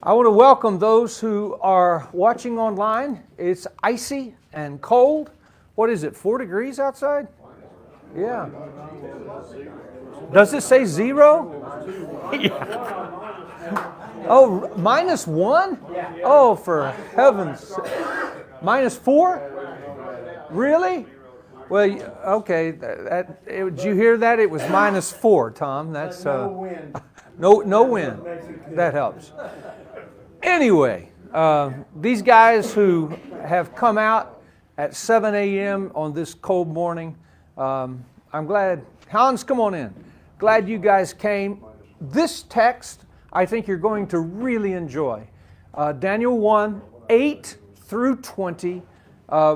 I want to welcome those who are watching online. It's icy and cold. What is it, 4 degrees outside? Yeah. Does it say 0? Yeah. Oh, -1? Oh, for heaven's sake. -4? Really? Well, okay. Did you hear that? It was -4, Tom. That's no wind. no wind. That helps. Anyway, these guys who have come out at 7 a.m. on this cold morning, I'm glad. Hans, come on in. Glad you guys came. This text, I think you're going to really enjoy. Daniel 1, 8 through 20.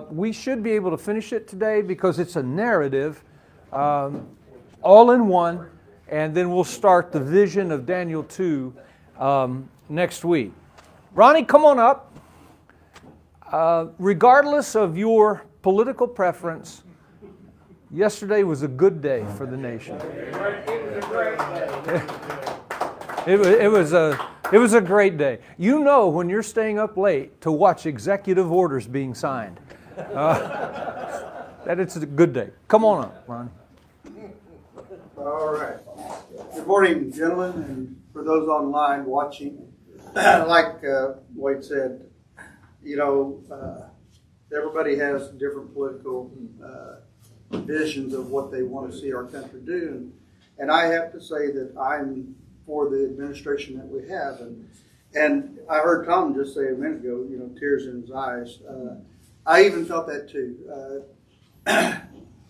We should be able to finish it today because it's a narrative, all in one, and then we'll start the vision of Daniel 2 next week. Ronnie, come on up. Regardless of your political preference, yesterday was a good day for the nation. It was a great day. You know when you're staying up late to watch executive orders being signed, that it's a good day. Come on up, Ronnie. All right. Good morning, gentlemen, and for those online watching. Like Wade said, everybody has different political visions of what they want to see our country do. And I have to say that I'm for the administration that we have. And I heard Tom just say a minute ago, tears in his eyes. I even felt that too.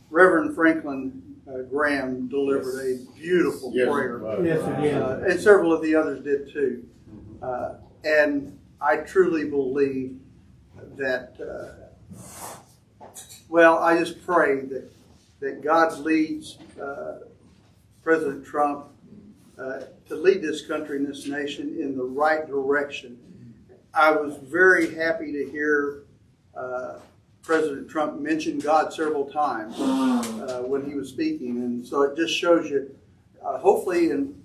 Reverend Franklin Graham delivered a beautiful prayer. Yes, he did. And several of the others did too. And I truly believe that, I just pray that God leads President Trump to lead this country and this nation in the right direction. I was very happy to hear President Trump mention God several times when he was speaking. And so it just shows you, hopefully, and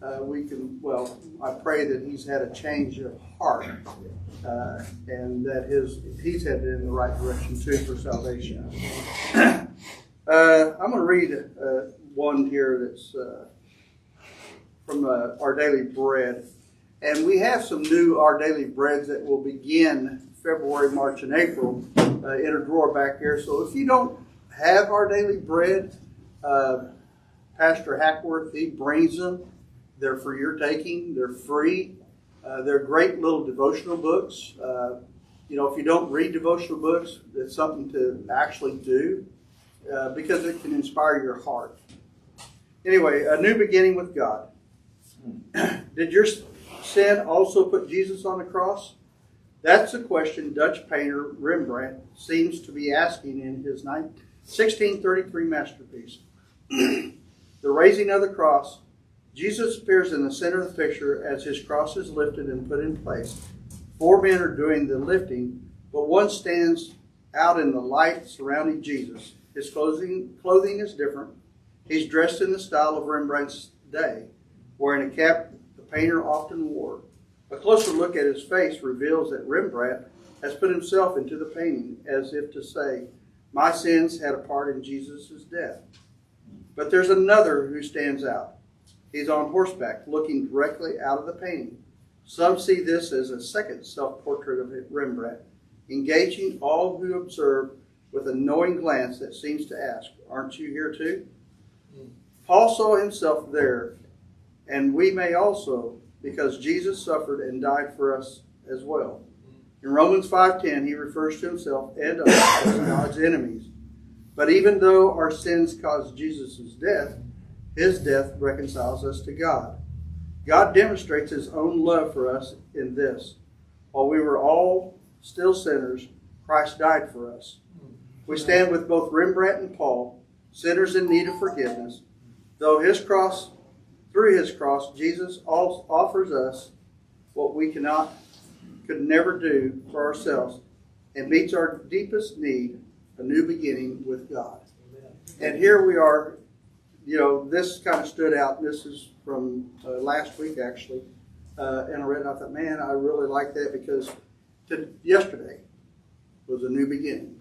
I pray that he's had a change of heart and that he's headed in the right direction too for salvation. I'm going to read one here that's from Our Daily Bread. And we have some new Our Daily Breads that will begin February, March, and April in a drawer back here. So if you don't have Our Daily Bread, Pastor Hackworth, he brings them. They're for your taking. They're free. They're great little devotional books. If you don't read devotional books, it's something to actually do because it can inspire your heart. Anyway, a new beginning with God. Did your sin also put Jesus on the cross? That's the question Dutch painter Rembrandt seems to be asking in his 1633 masterpiece. The Raising of the Cross. Jesus appears in the center of the picture as his cross is lifted and put in place. 4 men are doing the lifting, but one stands out in the light surrounding Jesus. His clothing is different. He's dressed in the style of Rembrandt's day, wearing a cap the painter often wore. A closer look at his face reveals that Rembrandt has put himself into the painting, as if to say, my sins had a part in Jesus' death. But there's another who stands out. He's on horseback, looking directly out of the painting. Some see this as a second self-portrait of Rembrandt, engaging all who observe with a knowing glance that seems to ask, aren't you here too? Paul saw himself there, and we may also, because Jesus suffered and died for us as well. In Romans 5:10, he refers to himself and us as God's enemies. But even though our sins caused Jesus' death, his death reconciles us to God. God demonstrates his own love for us in this. While we were all still sinners, Christ died for us. We stand with both Rembrandt and Paul, sinners in need of forgiveness. Through his cross, Jesus offers us what we could never do for ourselves, and meets our deepest need, a new beginning with God. And here we are. This kind of stood out. This is from last week, actually. and I read it, I thought, man, I really like that because yesterday was a new beginning.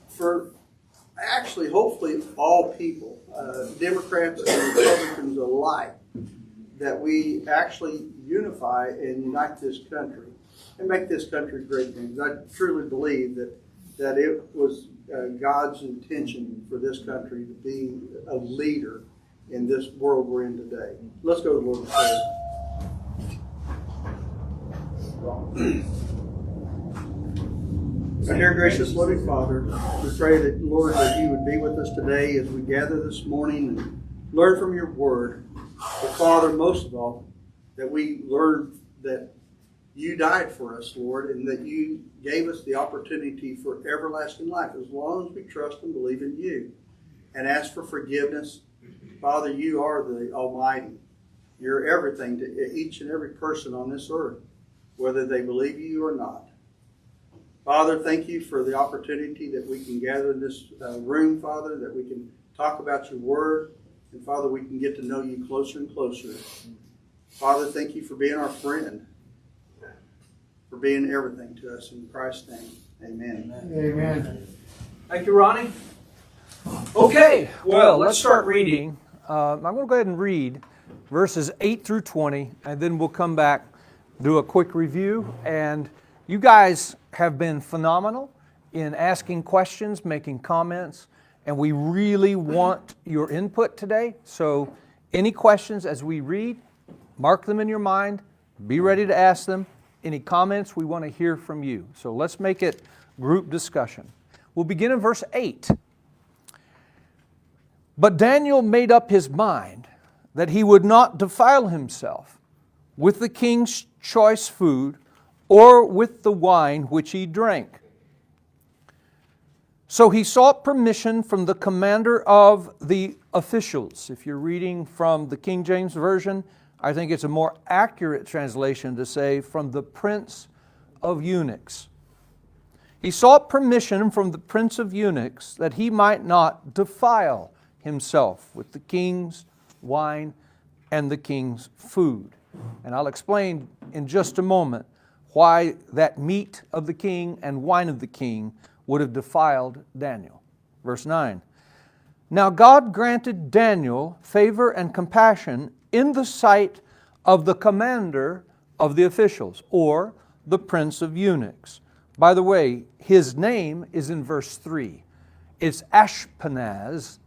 For actually, hopefully, all people, Democrats and Republicans alike, that we actually unify and unite this country and make this country great things. I truly believe that it was God's intention for this country to be a leader in this world we're in today. Let's go to the Lord in prayer. Dear gracious loving Father, we pray that, Lord, that you would be with us today as we gather this morning and learn from your word. But Father, most of all, that we learn that you died for us, Lord, and that you gave us the opportunity for everlasting life as long as we trust and believe in you and ask for forgiveness. Father, you are the Almighty. You're everything to each and every person on this earth, whether they believe you or not. Father, thank you for the opportunity that we can gather in this room, Father, that we can talk about your word. And Father, we can get to know you closer and closer. Father, thank you for being our friend, for being everything to us. In Christ's name, amen. Amen. Thank you, Ronnie. Okay, well, let's start reading. I'm going to go ahead and read verses 8 through 20, and then we'll come back, do a quick review. And you guys have been phenomenal in asking questions, making comments, and we really want your input today. So any questions as we read, mark them in your mind, be ready to ask them. Any comments, we want to hear from you. So let's make it group discussion. We'll begin in verse 8. But Daniel made up his mind that he would not defile himself with the king's choice food or with the wine which he drank. So he sought permission from the commander of the officials. If you're reading from the King James Version, I think it's a more accurate translation to say from the prince of eunuchs. He sought permission from the prince of eunuchs that he might not defile himself with the king's wine and the king's food. And I'll explain in just a moment why that meat of the king and wine of the king would have defiled Daniel. Verse 9. Now God granted Daniel favor and compassion in the sight of the commander of the officials, or the prince of eunuchs. By the way, his name is in verse 3. It's Ashpenaz,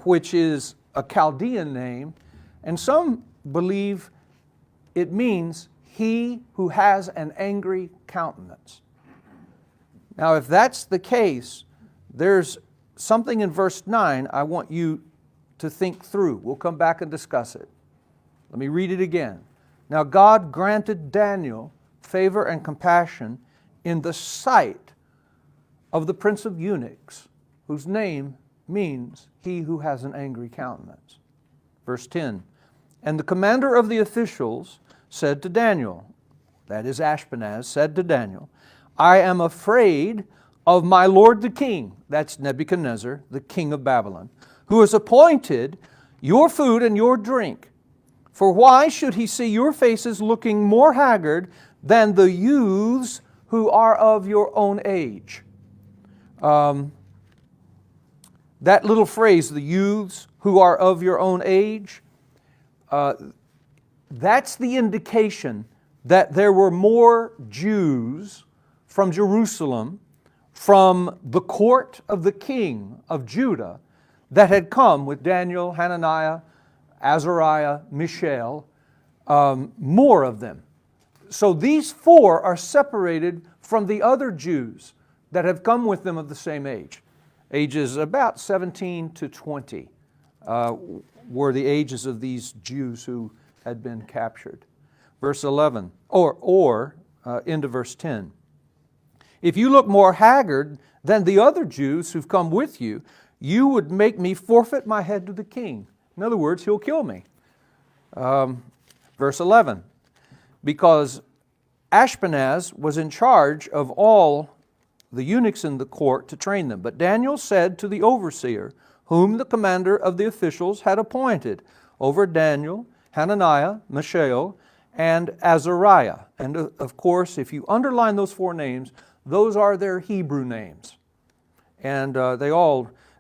which is a Chaldean name, and some believe it means he who has an angry countenance. Now, if that's the case, there's something in verse 9 I want you to think through. We'll come back and discuss it. Let me read it again. Now, God granted Daniel favor and compassion in the sight of the prince of eunuchs, whose name means he who has an angry countenance. Verse 10. And the commander of the officials said to Daniel, that is Ashpenaz, said to Daniel, I am afraid of my lord the king, that's Nebuchadnezzar, the king of Babylon, who has appointed your food and your drink. For why should he see your faces looking more haggard than the youths who are of your own age? That little phrase, the youths who are of your own age, that's the indication that there were more Jews from Jerusalem, from the court of the king of Judah, that had come with Daniel, Hananiah, Azariah, Mishael, more of them. So these four are separated from the other Jews that have come with them of the same age. Ages about 17 to 20 were the ages of these Jews who had been captured. Verse 11, or into verse 10. If you look more haggard than the other Jews who've come with you, you would make me forfeit my head to the king. In other words, he'll kill me. Verse 11, because Ashpenaz was in charge of all the eunuchs in the court to train them. But Daniel said to the overseer, whom the commander of the officials had appointed over Daniel Hananiah, Mishael, and Azariah. And of course, if you underline those 4 names, those are their Hebrew names. And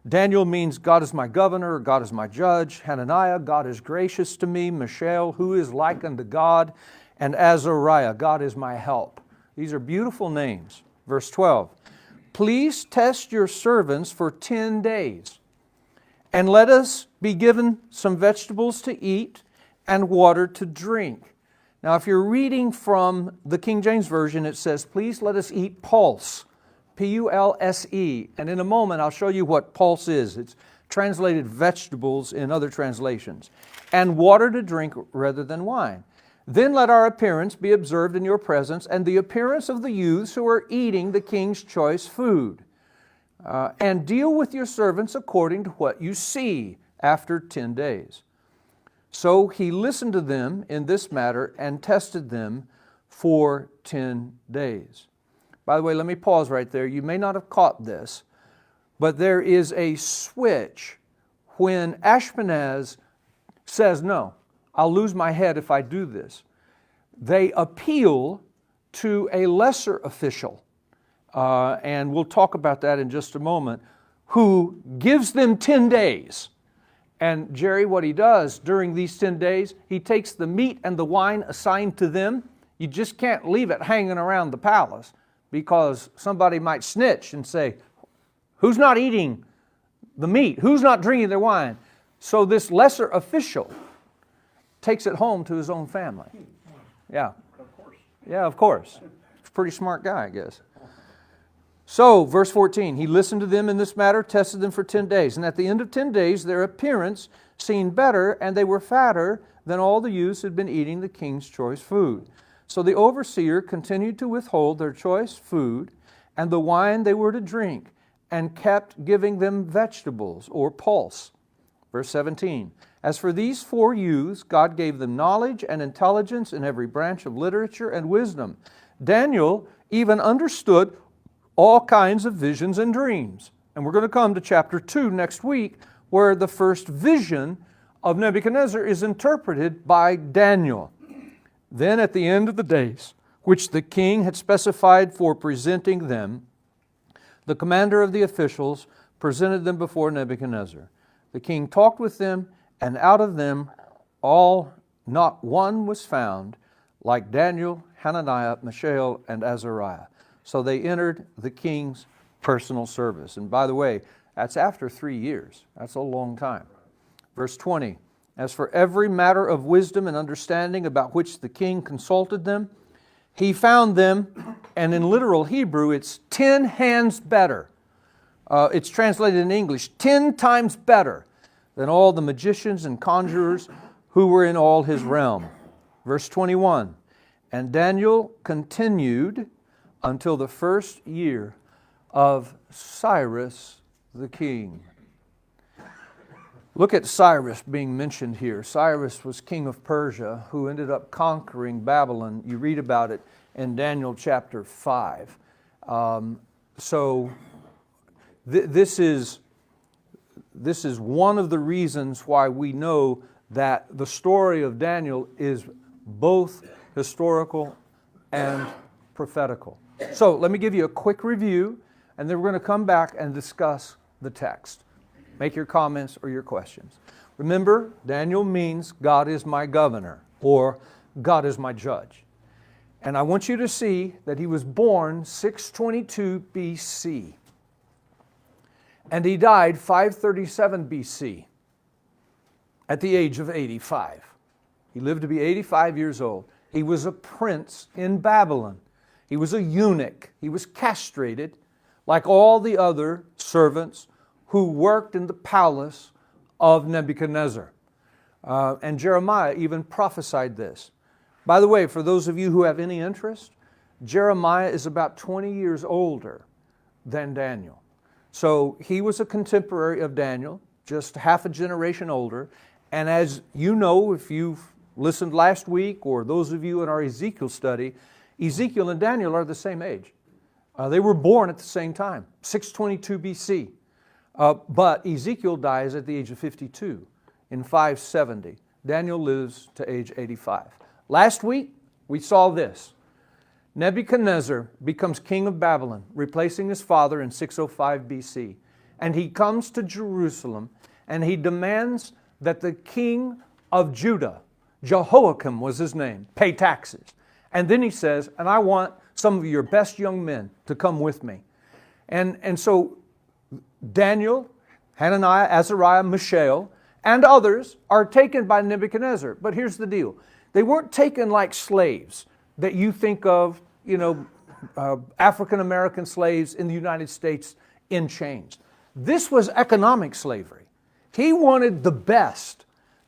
Daniel means God is my governor, God is my judge. Hananiah, God is gracious to me. Mishael, who is like unto God. And Azariah, God is my help. These are beautiful names. Verse 12, please test your servants for 10 days, and let us be given some vegetables to eat and water to drink. Now, if you're reading from the King James Version, it says, please let us eat pulse, P-U-L-S-E. And in a moment, I'll show you what pulse is. It's translated vegetables in other translations. And water to drink rather than wine. Then let our appearance be observed in your presence, and the appearance of the youths who are eating the king's choice food. And deal with your servants according to what you see after 10 days. So he listened to them in this matter and tested them for 10 days. By the way, let me pause right there. You may not have caught this, but there is a switch when Ashpenaz says, no, I'll lose my head if I do this. They appeal to a lesser official, and we'll talk about that in just a moment, who gives them 10 days. And Jerry, what he does during these 10 days, he takes the meat and the wine assigned to them. You just can't leave it hanging around the palace, because somebody might snitch and say, who's not eating the meat? Who's not drinking their wine? So this lesser official takes it home to his own family. Yeah. Of course. Yeah, of course. He's a pretty smart guy, I guess. So, verse 14, he listened to them in this matter, tested them for 10 days. And at the end of 10 days, their appearance seemed better, and they were fatter than all the youths who had been eating the king's choice food. So the overseer continued to withhold their choice food and the wine they were to drink, and kept giving them vegetables or pulse. Verse 17, as for these 4 youths, God gave them knowledge and intelligence in every branch of literature and wisdom. Daniel even understood all kinds of visions and dreams. And we're going to come to chapter 2 next week, where the first vision of Nebuchadnezzar is interpreted by Daniel. Then at the end of the days, which the king had specified for presenting them, the commander of the officials presented them before Nebuchadnezzar. The king talked with them, and out of them all, not one was found like Daniel, Hananiah, Mishael, and Azariah. So they entered the king's personal service. And by the way, that's after 3 years. That's a long time. Verse 20, as for every matter of wisdom and understanding about which the king consulted them, he found them, and in literal Hebrew, it's 10 hands better. It's translated in English, 10 times better than all the magicians and conjurers who were in all his realm. Verse 21, and Daniel continued until the first year of Cyrus the king. Look at Cyrus being mentioned here. Cyrus was king of Persia who ended up conquering Babylon. You read about it in Daniel chapter 5. This is one of the reasons why we know that the story of Daniel is both historical and prophetical. So let me give you a quick review, and then we're going to come back and discuss the text. Make your comments or your questions. Remember, Daniel means God is my governor, or God is my judge. And I want you to see that he was born 622 BC. And he died 537 BC at the age of 85. He lived to be 85 years old. He was a prince in Babylon. He was a eunuch. He was castrated like all the other servants who worked in the palace of Nebuchadnezzar. And Jeremiah even prophesied this. By the way, for those of you who have any interest, Jeremiah is about 20 years older than Daniel. So he was a contemporary of Daniel, just half a generation older. And as you know, if you've listened last week, or those of you in our Ezekiel study, Ezekiel and Daniel are the same age. They were born at the same time, 622 BC. But Ezekiel dies at the age of 52 in 570 Daniel lives to age 85. Last week, we saw this. Nebuchadnezzar becomes king of Babylon, replacing his father in 605 BC. And he comes to Jerusalem and he demands that the king of Judah, Jehoiakim was his name, pay taxes. And then he says, and I want some of your best young men to come with me. And so Daniel, Hananiah, Azariah, Mishael, and others are taken by Nebuchadnezzar. But here's the deal. They weren't taken like slaves that you think of, African-American slaves in the United States in chains. This was economic slavery. He wanted the best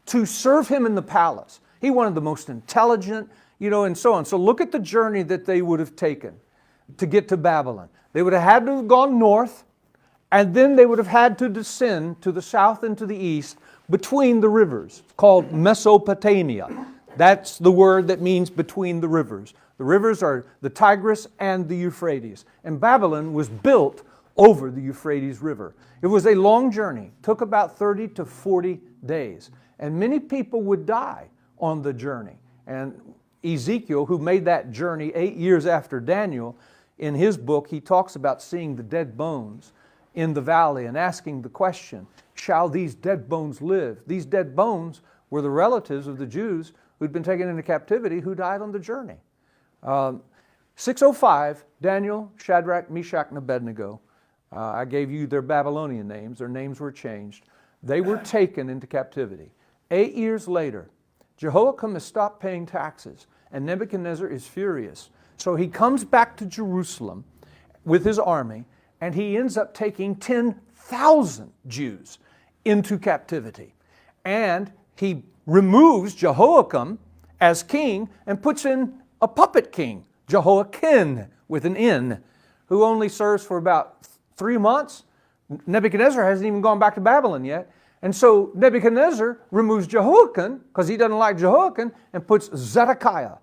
to serve him in the palace. He wanted the most intelligent, and so on. So look at the journey that they would have taken to get to Babylon. They would have had to have gone north, and then they would have had to descend to the south and to the east between the rivers, called Mesopotamia. That's the word that means between the rivers. The rivers are the Tigris and the Euphrates. And Babylon was built over the Euphrates River. It was a long journey. It took about 30 to 40 days. And many people would die on the journey. And Ezekiel, who made that journey 8 years after Daniel, in his book, he talks about seeing the dead bones in the valley and asking the question, shall these dead bones live? These dead bones were the relatives of the Jews who'd been taken into captivity who died on the journey. 605, Daniel, Shadrach, Meshach, and Abednego. I gave you their Babylonian names. Their names were changed. They were taken into captivity. 8 years later, Jehoiakim has stopped paying taxes, and Nebuchadnezzar is furious. So he comes back to Jerusalem with his army, and he ends up taking 10,000 Jews into captivity. And he removes Jehoiakim as king and puts in a puppet king, Jehoiakim with an N, who only serves for about 3 months. Nebuchadnezzar hasn't even gone back to Babylon yet. And so Nebuchadnezzar removes Jehoiakim, because he doesn't like Jehoiakim, and puts Zedekiah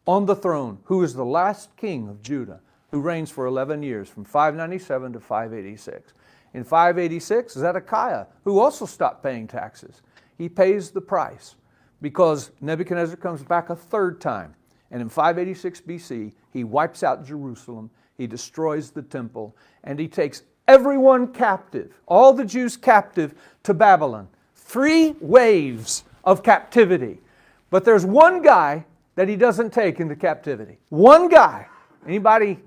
on the throne, who is the last king of Judah, who reigns for 11 years, from 597 to 586. In 586, Zedekiah, who also stopped paying taxes, he pays the price because Nebuchadnezzar comes back a third time. And in 586 BC, he wipes out Jerusalem, he destroys the temple, and he takes everyone captive, all the Jews captive to Babylon. 3 waves of captivity. But there's one guy that he doesn't take into captivity. One guy. Anybody?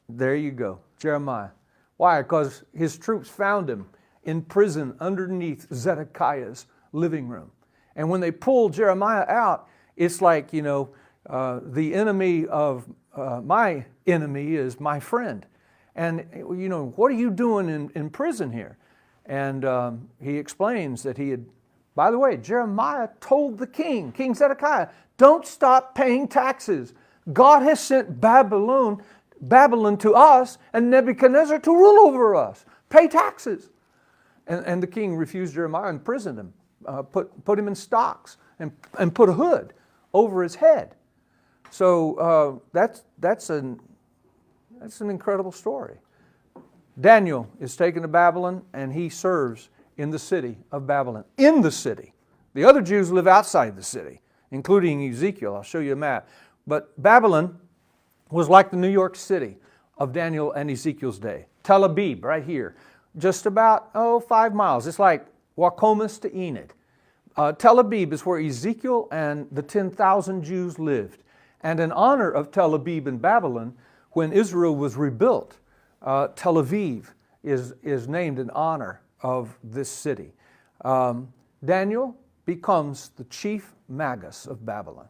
There you go, Jeremiah. Why? Because his troops found him in prison underneath Zedekiah's living room. And when they pulled Jeremiah out, it's like, the enemy of my enemy is my friend. And, what are you doing in prison here? And he explains that he had, by the way, Jeremiah told the king, King Zedekiah, don't stop paying taxes. God has sent Babylon to us and Nebuchadnezzar to rule over us. Pay taxes. And the king refused Jeremiah and imprisoned him, put him in stocks and put a hood over his head. So that's an incredible story. Daniel is taken to Babylon and he serves in the city of Babylon. In the city. The other Jews live outside the city, including Ezekiel. I'll show you a map. But Babylon was like the New York City of Daniel and Ezekiel's day. Tel Aviv, right here. Just about, 5 miles. It's like Wacomas to Enid. Tel Aviv is where Ezekiel and the 10,000 Jews lived. And in honor of Tel Aviv in Babylon, when Israel was rebuilt, Tel Aviv is named in honor of this city. Daniel becomes the chief magus of Babylon.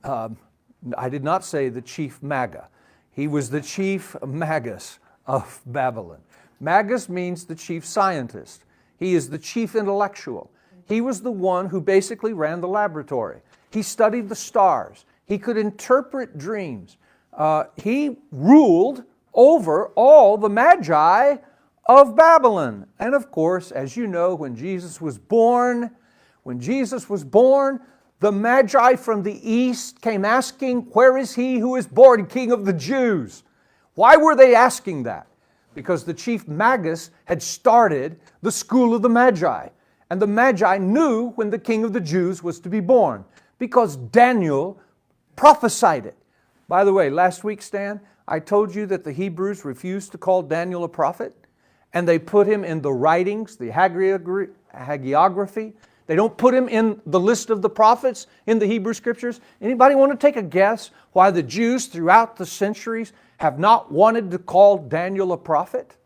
I did not say the chief maga. He was the chief magus of Babylon. Magus means the chief scientist. He is the chief intellectual. He was the one who basically ran the laboratory. He studied the stars. He could interpret dreams. He ruled over all the magi of Babylon. And of course, as you know, when Jesus was born, the magi from the east came asking, where is he who is born King of the Jews? Why were they asking that? Because the chief magus had started the school of the magi. And the Magi knew when the King of the Jews was to be born because Daniel prophesied it. By the way, last week, Stan, I told you that the Hebrews refused to call Daniel a prophet, and they put him in the writings, the hagiography. They don't put him in the list of the prophets in the Hebrew Scriptures. Anybody want to take a guess why the Jews throughout the centuries have not wanted to call Daniel a prophet?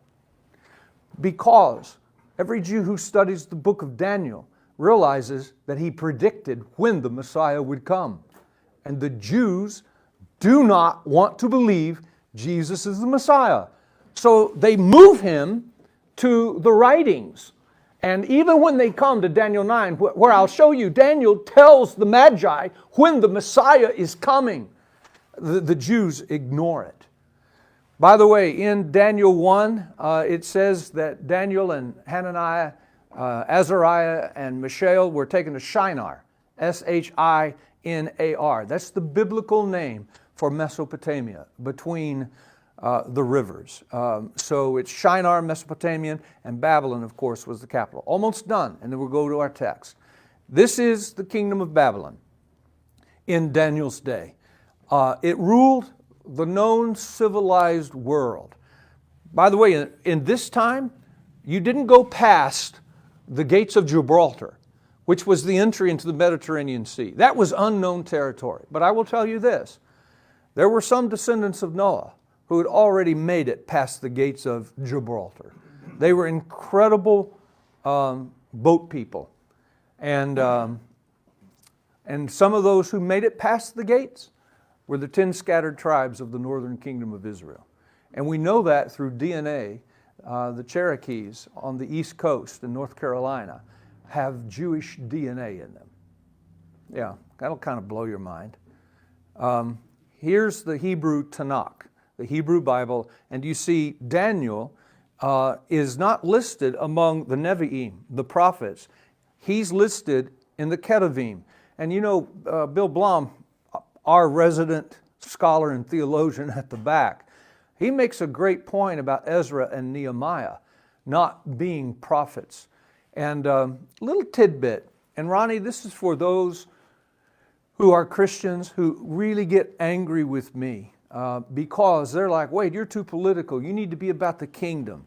Because every Jew who studies the book of Daniel realizes that he predicted when the Messiah would come. And the Jews do not want to believe Jesus is the Messiah. So they move him to the writings. And even when they come to Daniel 9, where I'll show you, Daniel tells the Magi when the Messiah is coming. The Jews ignore it. By the way, in Daniel 1, it says that Daniel and Hananiah, Azariah, and Mishael were taken to Shinar, Shinar. That's the biblical name for Mesopotamia, between the rivers. So it's Shinar, Mesopotamian, and Babylon, of course, was the capital. Almost done, and then we'll go to our text. This is the kingdom of Babylon in Daniel's day. It ruled the known civilized world. By the way, in this time, you didn't go past the gates of Gibraltar, which was the entry into the Mediterranean Sea. That was unknown territory. But I will tell you this, there were some descendants of Noah who had already made it past the gates of Gibraltar. They were incredible boat people. And some of those who made it past the gates were the 10 scattered tribes of the northern kingdom of Israel. And we know that through DNA. The Cherokees on the East Coast in North Carolina have Jewish DNA in them. Yeah, that'll kind of blow your mind. Here's the Hebrew Tanakh, the Hebrew Bible, and you see Daniel is not listed among the Nevi'im, the prophets. He's listed in the Ketuvim. And you know, Bill Blom, our resident scholar and theologian at the back, he makes a great point about Ezra and Nehemiah not being prophets. And little tidbit, and Ronnie, this is for those who are Christians who really get angry with me because they're like, wait, you're too political. You need to be about the kingdom.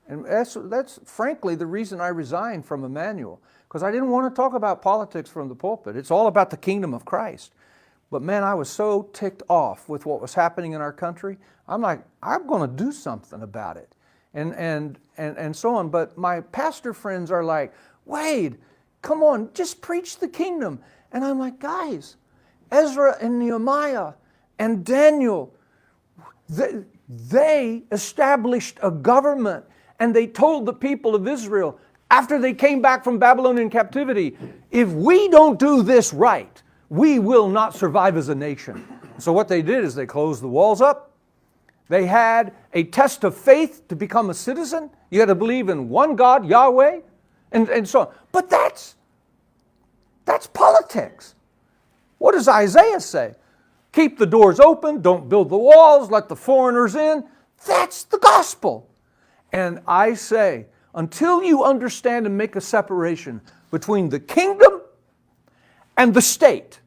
And that's frankly the reason I resigned from Emmanuel, because I didn't want to talk about politics from the pulpit. It's all about the kingdom of Christ. But man, I was so ticked off with what was happening in our country. I'm like, I'm going to do something about it. And so on. But my pastor friends are like, Wade, come on, just preach the kingdom. And I'm like, guys, Ezra and Nehemiah and Daniel, they established a government, and they told the people of Israel after they came back from Babylonian captivity, if we don't do this right, we will not survive as a nation. So what they did is they closed the walls up. They had a test of faith to become a citizen. You had to believe in one God, Yahweh, and so on. But that's politics. What does Isaiah say? Keep the doors open, don't build the walls, let the foreigners in. That's the gospel. And I say, until you understand and make a separation between the kingdom and the state,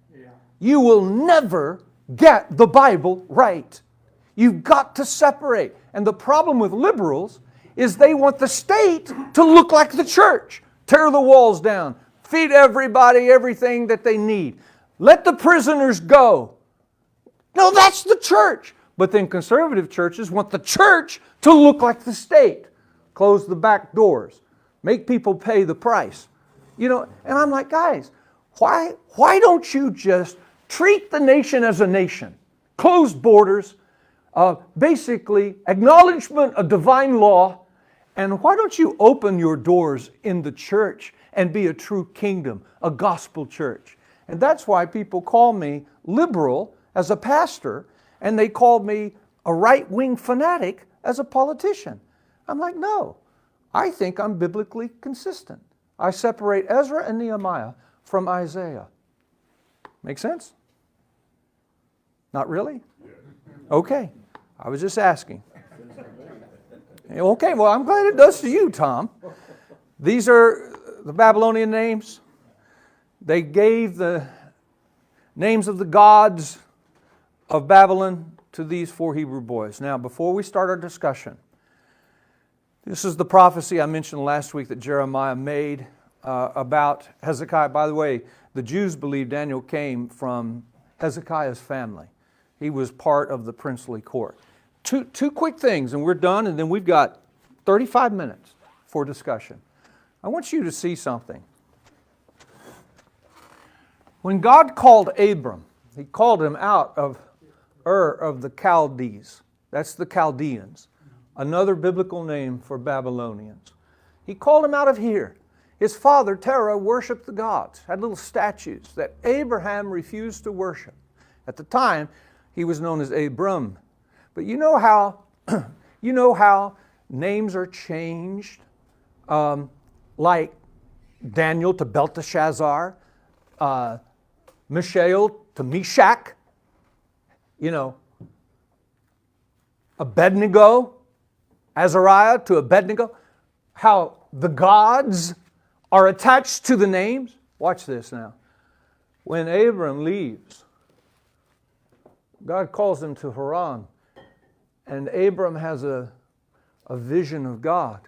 you will never get the Bible right. You've got to separate. And the problem with liberals is they want the state to look like the church. Tear the walls down. Feed everybody everything that they need. Let the prisoners go. No, that's the church. But then conservative churches want the church to look like the state. Close the back doors. Make people pay the price. You know, and I'm like, guys, why don't you just treat the nation as a nation? Closed borders, basically acknowledgement of divine law, and why don't you open your doors in the church and be a true kingdom, a gospel church? And that's why people call me liberal as a pastor, and they call me a right-wing fanatic as a politician. I'm like, no, I think I'm biblically consistent. I separate Ezra and Nehemiah from Isaiah. Make sense? Not really? Okay, I was just asking. Okay, well, I'm glad it does to you, Tom. These are the Babylonian names. They gave the names of the gods of Babylon to these 4 Hebrew boys. Now, before we start our discussion, this is the prophecy I mentioned last week that Jeremiah made about Hezekiah. By the way, the Jews believe Daniel came from Hezekiah's family. He was part of the princely court. Two quick things, and we're done, and then we've got 35 minutes for discussion. I want you to see something. When God called Abram, He called him out of Ur of the Chaldees. That's the Chaldeans, another biblical name for Babylonians. He called him out of here. His father, Terah, worshipped the gods, had little statues that Abraham refused to worship. At the time, he was known as Abram. But you know how names are changed, like Daniel to Belteshazzar, Mishael to Meshach, Abednego, Azariah to Abednego, how the gods are attached to the names. Watch this now. When Abram leaves, God calls him to Haran, and Abram has a vision of God.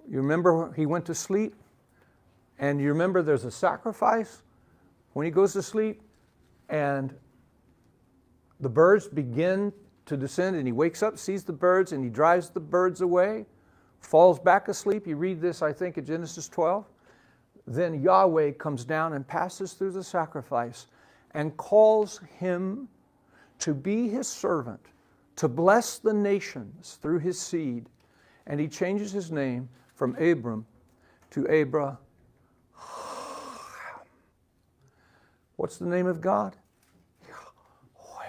You remember he went to sleep? And you remember there's a sacrifice when he goes to sleep, and the birds begin to descend, and he wakes up, sees the birds, and he drives the birds away, falls back asleep. You read this, I think, in Genesis 12. Then Yahweh comes down and passes through the sacrifice and calls him to be his servant, to bless the nations through his seed. And he changes his name from Abram to Abraham. What's the name of God? Yahweh.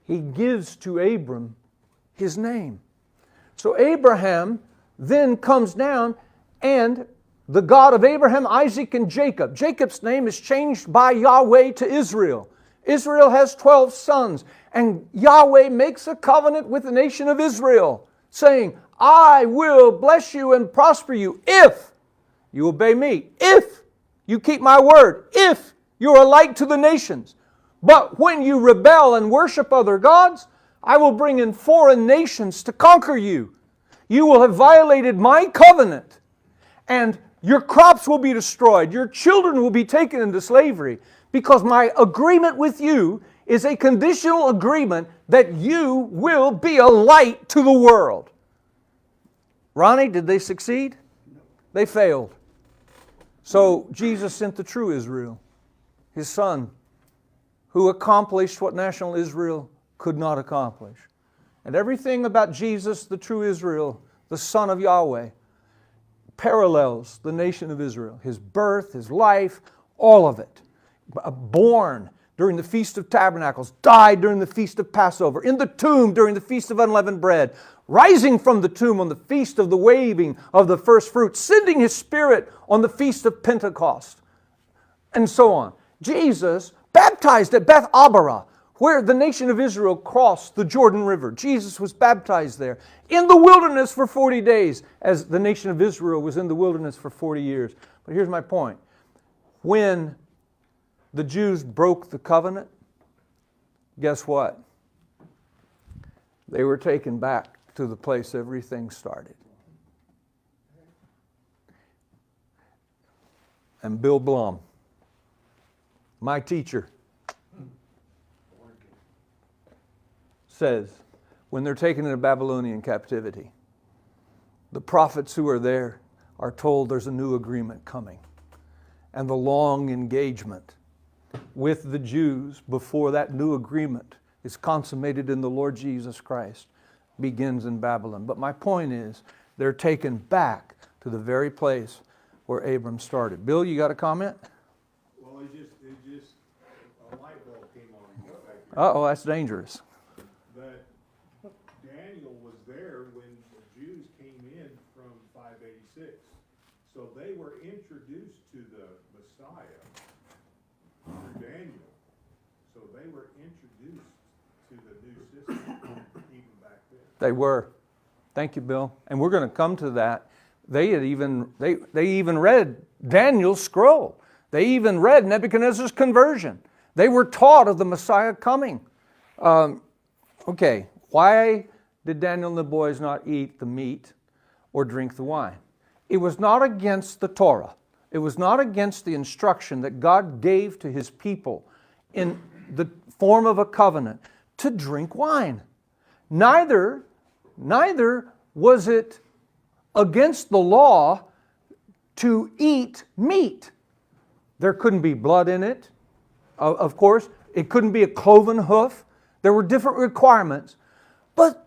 He gives to Abram his name. So Abraham then comes down, and the God of Abraham, Isaac, and Jacob. Jacob's name is changed by Yahweh to Israel. Israel has 12 sons, and Yahweh makes a covenant with the nation of Israel, saying, I will bless you and prosper you if you obey me, if you keep my word, if you're a light to the nations. But when you rebel and worship other gods, I will bring in foreign nations to conquer you. You will have violated my covenant, and your crops will be destroyed. Your children will be taken into slavery, because my agreement with you is a conditional agreement that you will be a light to the world. Ronnie, did they succeed? They failed. So Jesus sent the true Israel, his son, who accomplished what national Israel could not accomplish. And everything about Jesus, the true Israel, the Son of Yahweh, parallels the nation of Israel. His birth, his life, all of it. Born during the Feast of Tabernacles, died during the Feast of Passover, in the tomb during the Feast of Unleavened Bread, rising from the tomb on the Feast of the Waving of the First Fruits, sending His Spirit on the Feast of Pentecost, and so on. Jesus, baptized at Beth Abarah, where the nation of Israel crossed the Jordan River. Jesus was baptized there in the wilderness for 40 days, as the nation of Israel was in the wilderness for 40 years. But here's my point. When the Jews broke the covenant, guess what? They were taken back to the place everything started. And Bill Blum, my teacher, says when they're taken into Babylonian captivity, the prophets who are there are told there's a new agreement coming. And the long engagement with the Jews before that new agreement is consummated in the Lord Jesus Christ begins in Babylon. But my point is, they're taken back to the very place where Abram started. Bill, you got a comment? Well, it just a light bulb came on. Uh-oh, that's dangerous. That Daniel was there when the Jews came in from 586. So they were introduced to the Messiah through Daniel. So they were introduced to the new system even back then. They were. Thank you, Bill. And we're going to come to that. They even read Daniel's scroll. They even read Nebuchadnezzar's conversion. They were taught of the Messiah coming. Okay, why did Daniel and the boys not eat the meat or drink the wine? It was not against the Torah. It was not against the instruction that God gave to his people in the form of a covenant to drink wine. Neither was it against the law to eat meat. There couldn't be blood in it, of course. It couldn't be a cloven hoof. There were different requirements. But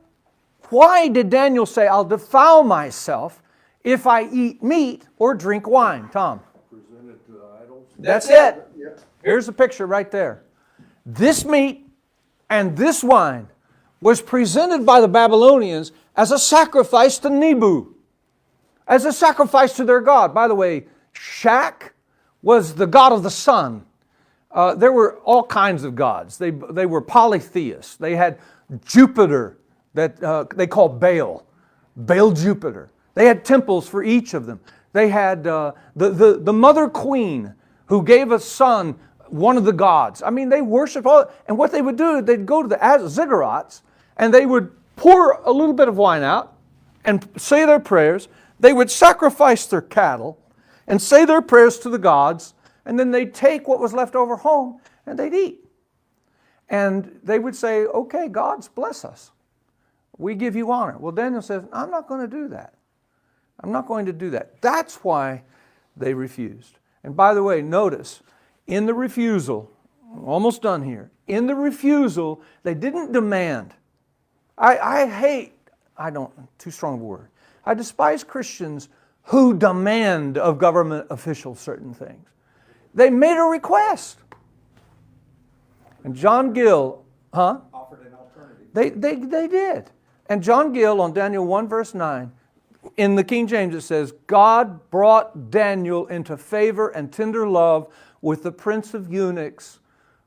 why did Daniel say, I'll defile myself if I eat meat or drink wine? Tom? Presented to idols. That's it. Yep. Here's the picture right there. This meat and this wine was presented by the Babylonians as a sacrifice to Nebu, as a sacrifice to their god. By the way, Shak was the god of the sun. There were all kinds of gods. They were polytheists. They had Jupiter that they called Baal Jupiter. They had temples for each of them. They had the mother queen who gave a son, one of the gods. I mean, they worshiped all. And what they would do, they'd go to the ziggurats and they would pour a little bit of wine out and say their prayers. They would sacrifice their cattle and say their prayers to the gods, and then they'd take what was left over home and they'd eat. And they would say, okay, gods, bless us. We give you honor. Well, Daniel says, I'm not going to do that. I'm not going to do that. That's why they refused. And by the way, notice, in the refusal, almost done here, in the refusal, they didn't demand. Too strong of a word. I despise Christians who demand of government officials certain things. They made a request. And John Gill, Offered an alternative. They did. And John Gill on Daniel 1 verse 9, in the King James it says, God brought Daniel into favor and tender love with the prince of eunuchs,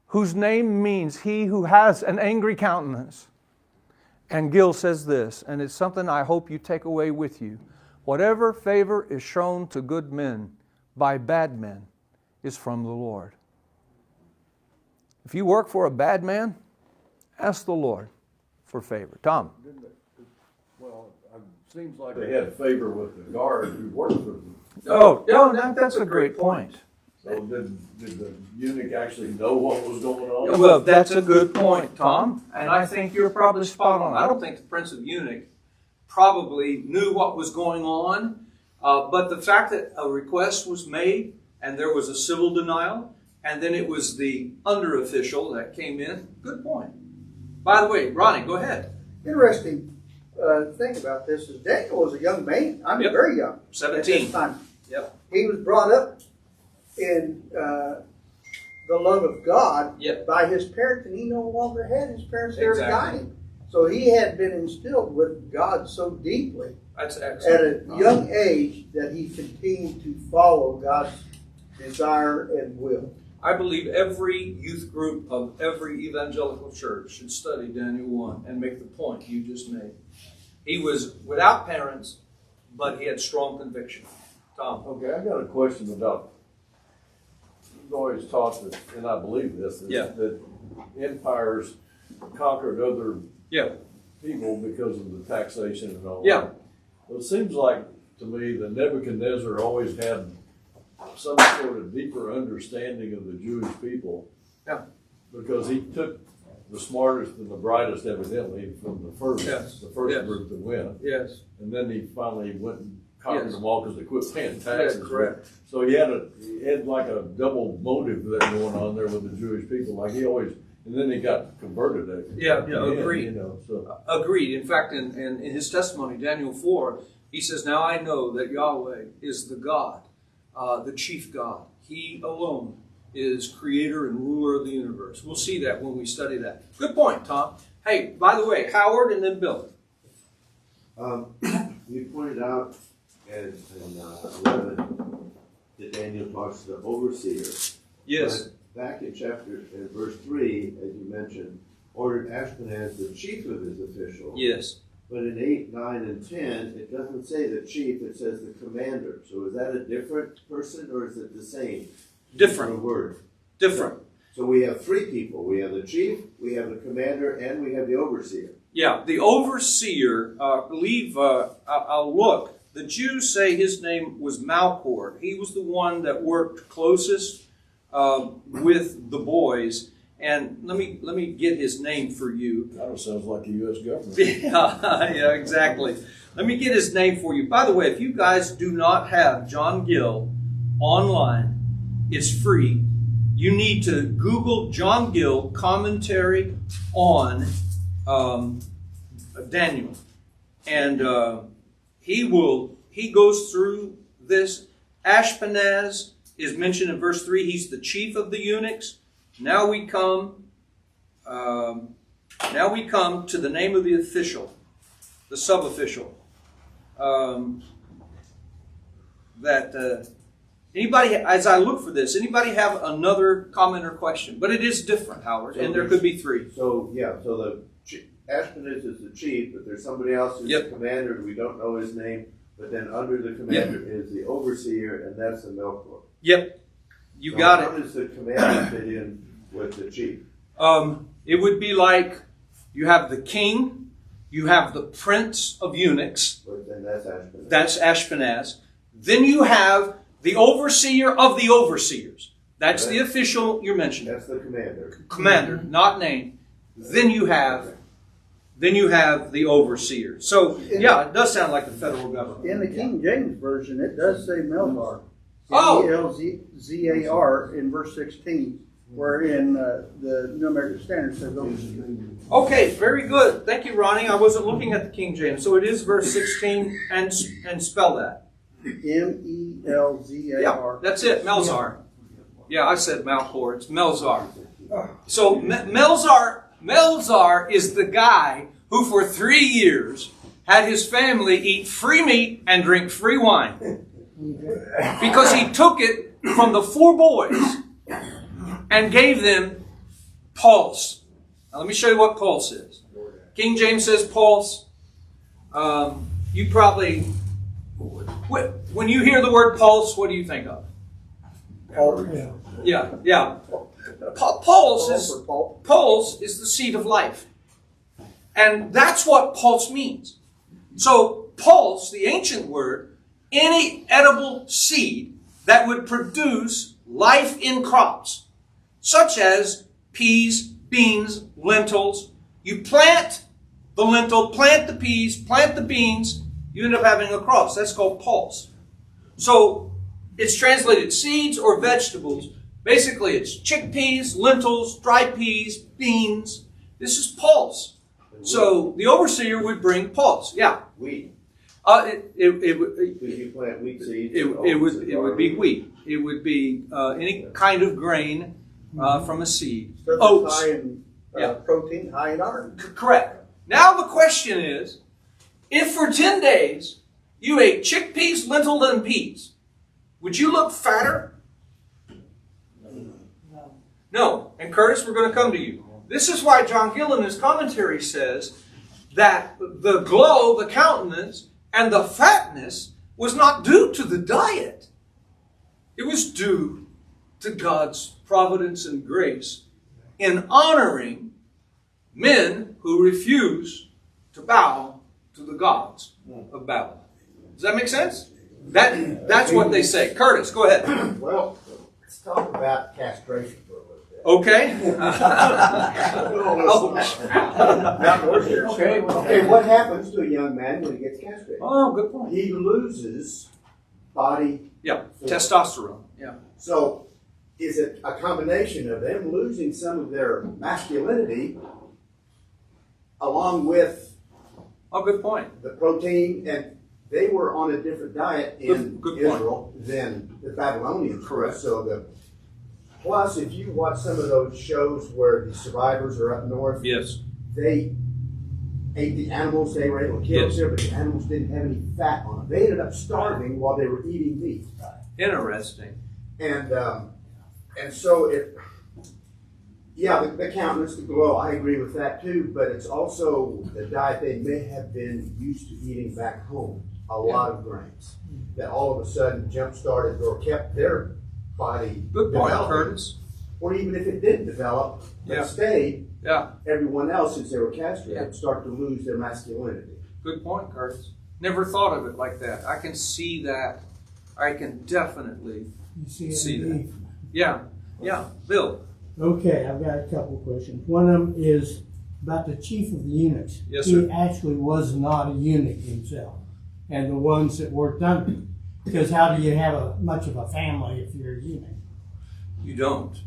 whose name means he who has an angry countenance. And Gill says this, and it's something I hope you take away with you. Whatever favor is shown to good men by bad men is from the Lord. If you work for a bad man, ask the Lord for favor. Tom? Well, it seems like they had favor with the guard who worked for them. That's a great point. So did the eunuch actually know what was going on? Well, that's a good point, Tom. And I think you're probably spot on. I don't think the Prince of Eunuch probably knew what was going on. But the fact that a request was made and there was a civil denial, and then it was the under official that came in, good point. By the way, Ronnie, go ahead. Interesting thing about this is Daniel was a young man. I mean, Yep. very young. 17. At this time. Yep. He was brought up in the love of God Yep. by his parents, and he no longer had his parents there to Exactly. guide him. So he had been instilled with God so deeply That's at excellent. a young age that he continued to follow God's desire and will. I believe every youth group of every evangelical church should study Daniel 1 and make the point you just made. He was without parents, but he had strong conviction. Tom? Okay, I got a question about, you've always taught that, and I believe this, that empires conquered other Yeah. people because of the taxation and all Yeah. that. Well, it seems like to me that Nebuchadnezzar always had some sort of deeper understanding of the Jewish people. Yeah. Because he took the smartest and the brightest, evidently, from the first Yes. group that went. Yes. And then he finally went and conquered Yes. them all because they quit paying taxes. That's correct. So he had like a double motive there going on there with the Jewish people. Like he always, and then he got converted. Agreed. You know, so. Agreed. In fact, in his testimony, Daniel 4, he says, now I know that Yahweh is the God, the chief God. He alone is creator and ruler of the universe. We'll see that when we study that. Good point, Tom. Hey, by the way, Howard and then Bill. You pointed out in 11 that Daniel talks to the overseer. Yes. But back in verse 3, as you mentioned, ordered Ashpenaz, the chief of his officials, Yes. But in 8, 9, and 10, it doesn't say the chief, it says the commander. So is that a different person or is it the same? Different. Word. Different. So we have three people. We have the chief, we have the commander, and we have the overseer. Yeah, the overseer, I'll look. The Jews say his name was Malchor. He was the one that worked closest with the boys. And let me get his name for you. That sounds like the U.S. government. Yeah, exactly. Let me get his name for you. By the way, if you guys do not have John Gill online, it's free. You need to Google John Gill commentary on Daniel, and he goes through this. Ashpenaz is mentioned in verse 3. He's the chief of the eunuchs. Now we come to the name of the official, the sub-official. Anybody, as I look for this, anybody have another comment or question? But it is different, Howard, and there could be three. So, yeah, so the Ashpenaz is the chief, but there's somebody else who's Yep. the commander, we don't know his name, but then under the commander is the overseer, and that's the Melchor. Yep, you So got how it. does the commander fit in with the chief? It would be like you have the king, you have the prince of eunuchs, But then that's Ashpenaz. that's Ashpenaz. Then you have the overseer of the overseers. That's the official you're mentioning. That's the commander. Commander, not named. Then you have the overseer. So yeah, it does sound like the federal government. In the King James Version, it does say Melzar. Oh! Melzar in verse 16, where in the New American Standard says overseer. Okay, very good. Thank you, Ronnie. I wasn't looking at the King James. So it is verse 16 and spell that. Melzar. Yeah, that's it, Melzar. Yeah, I said Malchor. It's Melzar. So Melzar is the guy who for 3 years had his family eat free meat and drink free wine. Because he took it from the 4 boys and gave them pulse. Now let me show you what pulse is. King James says pulse. You probably... When you hear the word pulse, what do you think of? Yeah. Pulse is the seed of life. And that's what pulse means. So pulse, the ancient word, any edible seed that would produce life in crops, such as peas, beans, lentils. You plant the lentil, plant the peas, plant the beans, you end up having a cross. That's called pulse. So it's translated seeds or vegetables. Basically, it's chickpeas, lentils, dried peas, beans. This is pulse. So the overseer would bring pulse. Yeah. Wheat. It Because you plant wheat seeds. would be wheat. It would be any kind of grain from a seed. So it's Oats. high in protein, high in iron. Correct. Now the question is, if for 10 days you ate chickpeas, lentil, and peas, would you look fatter? No. And Curtis, we're going to come to you. This is why John Gill in his commentary says that the glow, the countenance, and the fatness was not due to the diet. It was due to God's providence and grace in honoring men who refuse to bow to the gods of Babylon. Does that make sense? That's what they say. Curtis, go ahead. Well, let's talk about castration for a little bit. Okay. Okay, what happens to a young man when he gets castrated? Oh, good point. He loses body. Yeah, testosterone. Yeah. So, is it a combination of them losing some of their masculinity along with Oh, good point. the protein? And they were on a different diet in Good point. Israel than the Babylonians were. Correct. So plus, if you watch some of those shows where the survivors are up north, Yes. they ate the animals they were able to kill, Yes. but the animals didn't have any fat on them. They ended up starving while they were eating meat. Interesting. And so Yeah, the countenance, the glow, I agree with that too, but it's also the diet they may have been used to eating back home. A lot of grains that all of a sudden jump-started or kept their body Good point, developing. Curtis. Or even if it didn't develop, but Yeah. stayed, Yeah, everyone else, since they were castrated, Yeah. would start to lose their masculinity. good point, Curtis. Never thought of it like that. I can see that. I can definitely You see see it that. indeed. Yeah, yeah. Bill. Okay, I've got a couple of questions. One of them is about the chief of the eunuchs. Yes, He sir. actually was not a eunuch himself, and the ones that worked under him. Because how do you have much of a family if you're a eunuch? You don't.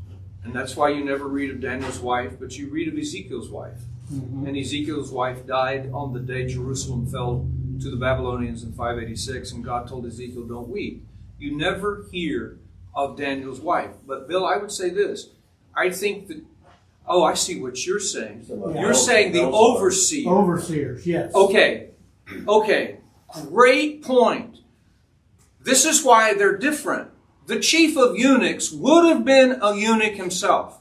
And that's why you never read of Daniel's wife, but you read of Ezekiel's wife. Mm-hmm. And Ezekiel's wife died on the day Jerusalem fell to the Babylonians in 586, and God told Ezekiel, don't weep. You never hear of Daniel's wife. But Bill, I would say this. I think that, oh, I see what you're saying. You're saying the overseer. Overseers, yes. Okay, great point. This is why they're different. The chief of eunuchs would have been a eunuch himself.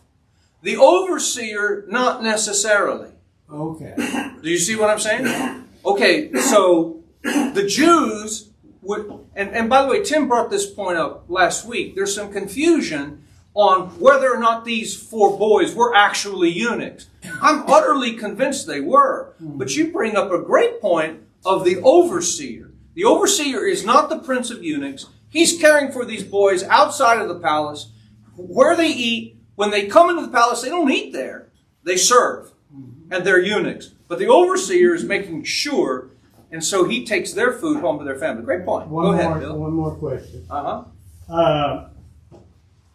The overseer, not necessarily. Okay. Do you see what I'm saying? Okay, so the Jews would, and by the way, Tim brought this point up last week. There's some confusion on whether or not these 4 boys were actually eunuchs. I'm utterly convinced they were. But you bring up a great point of the overseer. The overseer is not the prince of eunuchs. He's caring for these boys outside of the palace, where they eat. When they come into the palace, they don't eat there. They serve. And they're eunuchs. But the overseer is making sure, and so he takes their food home to their family. Great point. Go ahead, Bill. One more question. Uh-huh.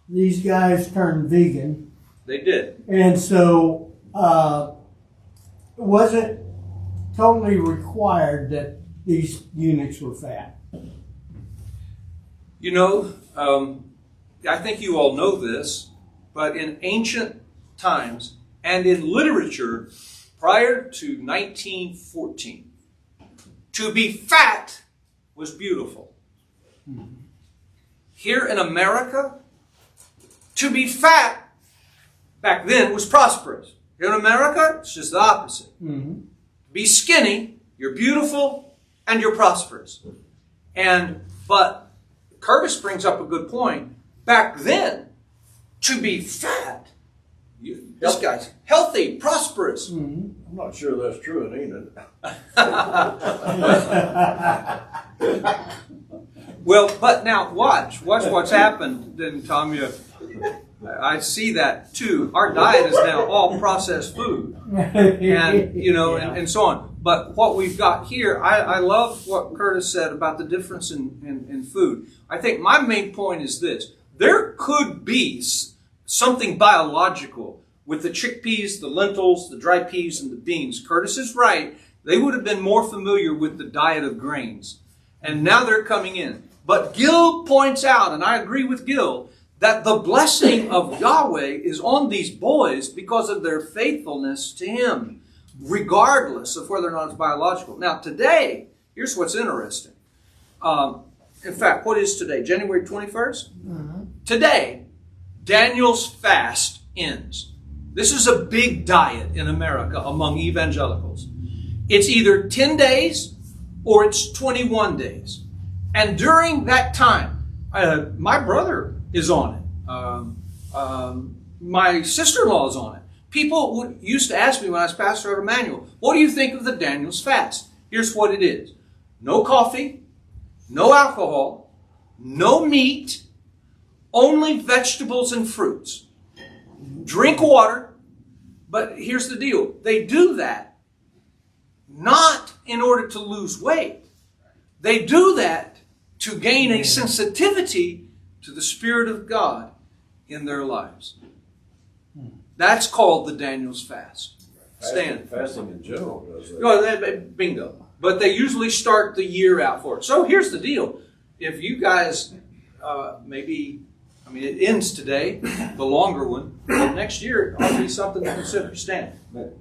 These guys turned vegan, They did. and so was it totally required that these eunuchs were fat? You know, I think you all know this, but in ancient times and in literature prior to 1914, to be fat was beautiful. Here in America, to be fat back then was prosperous. Here in America, it's just the opposite. Mm-hmm. Be skinny, you're beautiful, and you're prosperous. But Curtis brings up a good point. Back then, to be fat, this guy's healthy, prosperous. Mm-hmm. I'm not sure that's true in Enid. Well, but now watch what's happened then, Tom. I see that too. Our diet is now all processed food, and and so on. But what we've got here, I love what Curtis said about the difference in food. I think my main point is this: there could be something biological with the chickpeas, the lentils, the dry peas, and the beans. Curtis is right. They would have been more familiar with the diet of grains. And now they're coming in. But Gil points out, and I agree with Gil, that the blessing of Yahweh is on these boys because of their faithfulness to Him, regardless of whether or not it's biological. Now today, here's what's interesting. In fact, what is today? January 21st? Mm-hmm. Today, Daniel's fast ends. This is a big diet in America among evangelicals. It's either 10 days or it's 21 days. And during that time, my brother is on it. My sister-in-law is on it. People used to ask me when I was pastor at Emmanuel, what do you think of the Daniel's fast? Here's what it is. No coffee, no alcohol, no meat, only vegetables and fruits. Drink water, but here's the deal. They do that not in order to lose weight. They do that to gain a sensitivity to the Spirit of God in their lives. That's called the Daniel's fast. Stan. Fasting in general does that. Oh, bingo. But they usually start the year out for it. So here's the deal. If you guys it ends today, the longer one. But next year, it'll be something to consider. Stan. But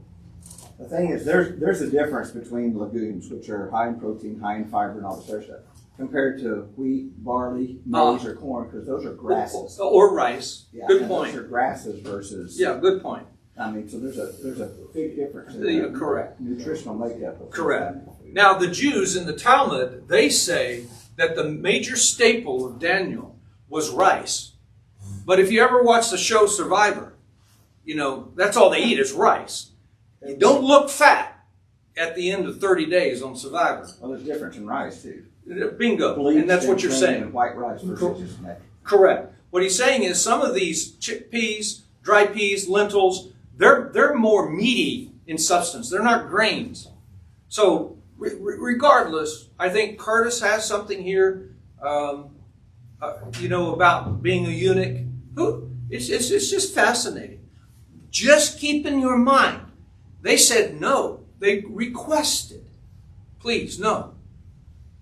the thing is, there's a difference between legumes, which are high in protein, high in fiber, and all this other stuff. compared to wheat, barley, maize, or corn, because those are grasses. Or rice. Yeah, Good and point. Those are grasses versus. Yeah, good point. I mean, so there's a big difference in Yeah, the correct. nutritional makeup of Correct. Now, the Jews in the Talmud, they say that the major staple of Daniel was rice. But if you ever watch the show Survivor, you know, that's all they eat is rice. You don't look fat at the end of 30 days on Survivor. Well, there's difference in rice too. Bingo. Bleached And that's what you're grain saying. and white rice versus just naked. Correct. What he's saying is some of these chickpeas, dry peas, lentils, they're more meaty in substance. They're not grains. So regardless, I think Curtis has something here, about being a eunuch. It's just fascinating. Just keep in your mind, they said no. They requested, please, no.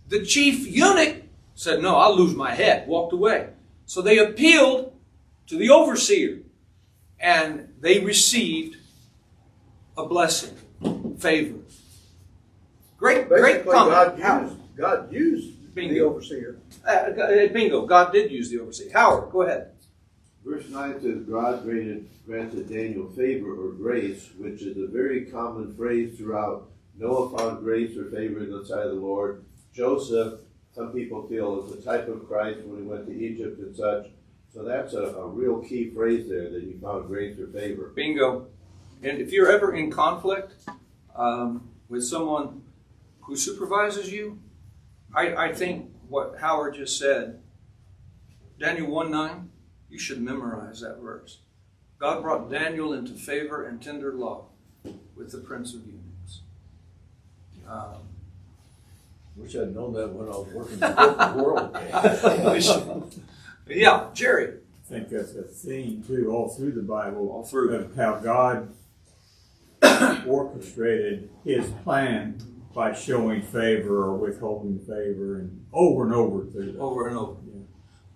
The chief eunuch said, no, I'll lose my head, walked away. So they appealed to the overseer, and they received a blessing, favor. Great Basically, comment. God used the Bingo. overseer. Bingo, God did use the overseer. Howard, go ahead. Verse 9 says, God granted Daniel favor or grace, which is a very common phrase throughout. Noah found grace or favor in the sight of the Lord. Joseph, some people feel, is the type of Christ when he went to Egypt and such. So that's a real key phrase there, that he found grace or favor. Bingo. And if you're ever in conflict with someone who supervises you, I think what Howard just said, Daniel 1:9, you should memorize that verse. God brought Daniel into favor and tender love with the prince of eunuchs. Wish I'd known that when I was working in the corporate world. Yeah, Jerry. I think that's a theme too, all through the Bible. All through. Of how God orchestrated his plan by showing favor or withholding favor, and over through that. Over and over.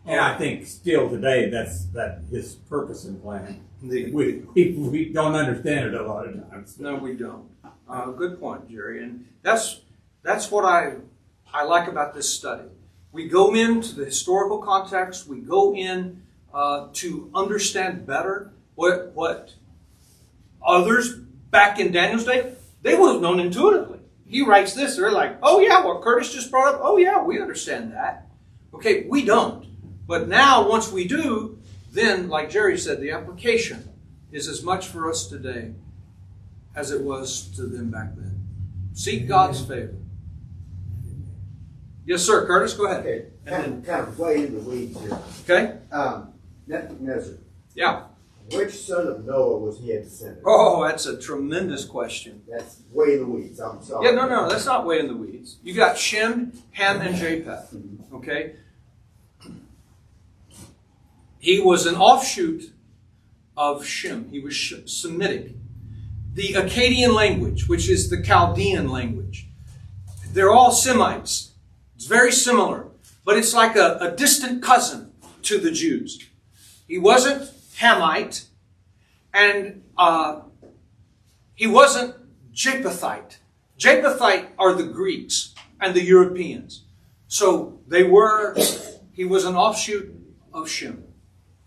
And I think still today that's his purpose and plan. Indeed. We don't understand it a lot of times. No, we don't. Good point, Jerry. And that's what I like about this study. We go into the historical context. We go in to understand better what others back in Daniel's day, they would have known intuitively. He writes this, they're like, oh yeah, what Curtis just brought up, oh yeah, we understand that. Okay, we don't. But now, once we do, then, like Jerry said, the application is as much for us today as it was to them back then. Seek God's favor. Yes, sir. Curtis, go ahead. Okay, kind of way in the weeds here. Okay? Nebuchadnezzar, Yeah. which son of Noah was he a descendant? Oh, that's a tremendous question. That's way in the weeds, I'm sorry. Yeah, no, that's not way in the weeds. You got Shem, Ham, and Japheth. Okay? He was an offshoot of Shem. He was Semitic. The Akkadian language, which is the Chaldean language, they're all Semites. It's very similar, but it's like a distant cousin to the Jews. He wasn't Hamite, and he wasn't Japhethite. Japhethite are the Greeks and the Europeans. So he was an offshoot of Shem,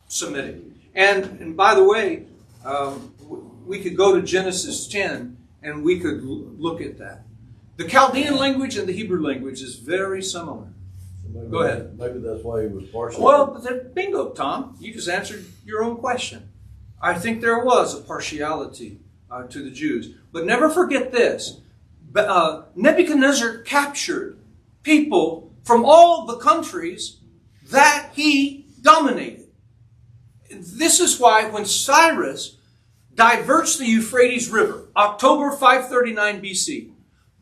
Semitic. And by the way, we could go to Genesis 10 and we could look at that. The Chaldean language and the Hebrew language is very similar. Go ahead. Maybe that's why he was partial. Well, bingo, Tom. You just answered your own question. I think there was a partiality to the Jews. But never forget this. Nebuchadnezzar captured people from all the countries that he dominated. This is why when Cyrus diverts the Euphrates River, October 539 BC,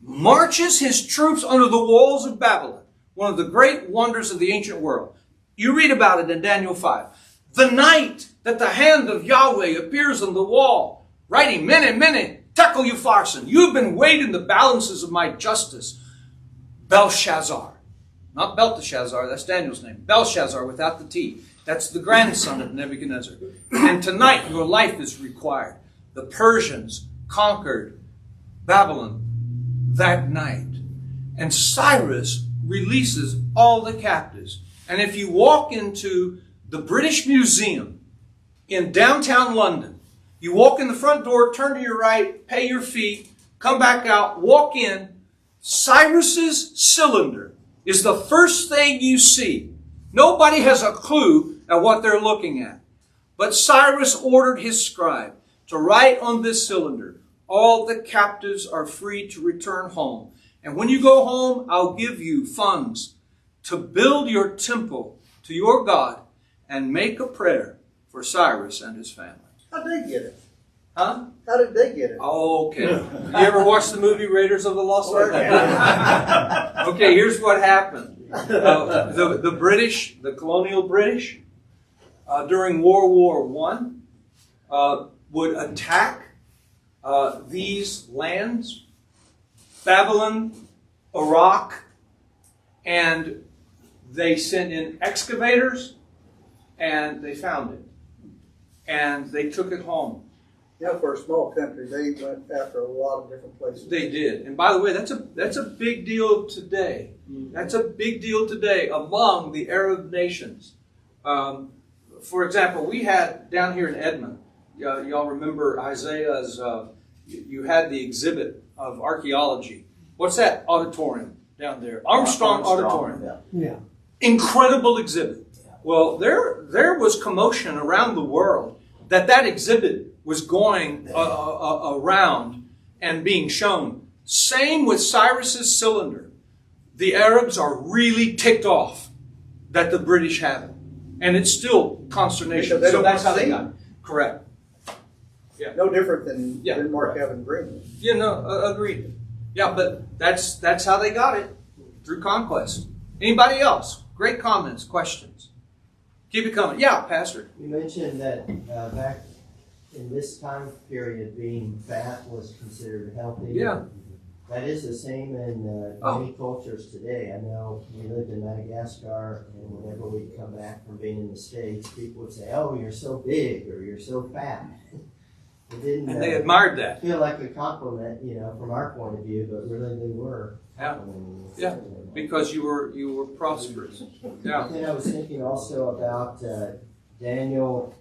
marches his troops under the walls of Babylon, one of the great wonders of the ancient world. You read about it in Daniel 5. The night that the hand of Yahweh appears on the wall, writing, Mene, Mene, Tekel Upharsin, you have been weighed in the balances of my justice. Belshazzar. Not Belteshazzar, that's Daniel's name. Belshazzar without the T. That's the grandson of Nebuchadnezzar. And tonight your life is required. The Persians conquered Babylon that night. And Cyrus releases all the captives. And if you walk into the British Museum in downtown London, you walk in the front door, turn to your right, pay your fee, come back out, walk in, Cyrus's cylinder is the first thing you see. Nobody has a clue at what they're looking at. But Cyrus ordered his scribe to write on this cylinder, all the captives are free to return home. And when you go home, I'll give you funds to build your temple to your God and make a prayer for Cyrus and his family. How'd they get it? Huh? How did they get it? Okay. You ever watch the movie Raiders of the Lost Ark? Okay, here's what happened. The British, the colonial British, during World War I, would attack these lands, Babylon, Iraq, and they sent in excavators, and they found it. And they took it home. You know, for a small country, they went after a lot of different places. They did. And by the way, that's a big deal today. That's a big deal today among the Arab nations. For example, we had down here in Edmond, y'all remember Isaiah's, you had the exhibit of archaeology. What's that auditorium down there? Armstrong Auditorium. Yeah. Incredible exhibit. Well, there was commotion around the world that exhibit was going around and being shown. Same with Cyrus's cylinder. The Arabs are really ticked off that the British have it. And it's still consternation. Because they So don't that's how see they it. got it. Correct. No different than Yeah. Denmark having Greenland. Yeah, no, agreed. Yeah, but that's how they got it, through conquest. Anybody else? Great comments, questions. Keep it coming. Yeah, Pastor. You mentioned that back in this time period, being fat was considered healthy. Yeah. That is the same in many cultures today. I know we lived in Madagascar, and whenever we'd come back from being in the States, people would say, "Oh, you're so big," or "You're so fat." It didn't And they admired that. feel like a compliment, from our point of view, but really they were. Yeah. complimenting us. Yeah. Because you were prosperous. Yeah. Then I was thinking also about Daniel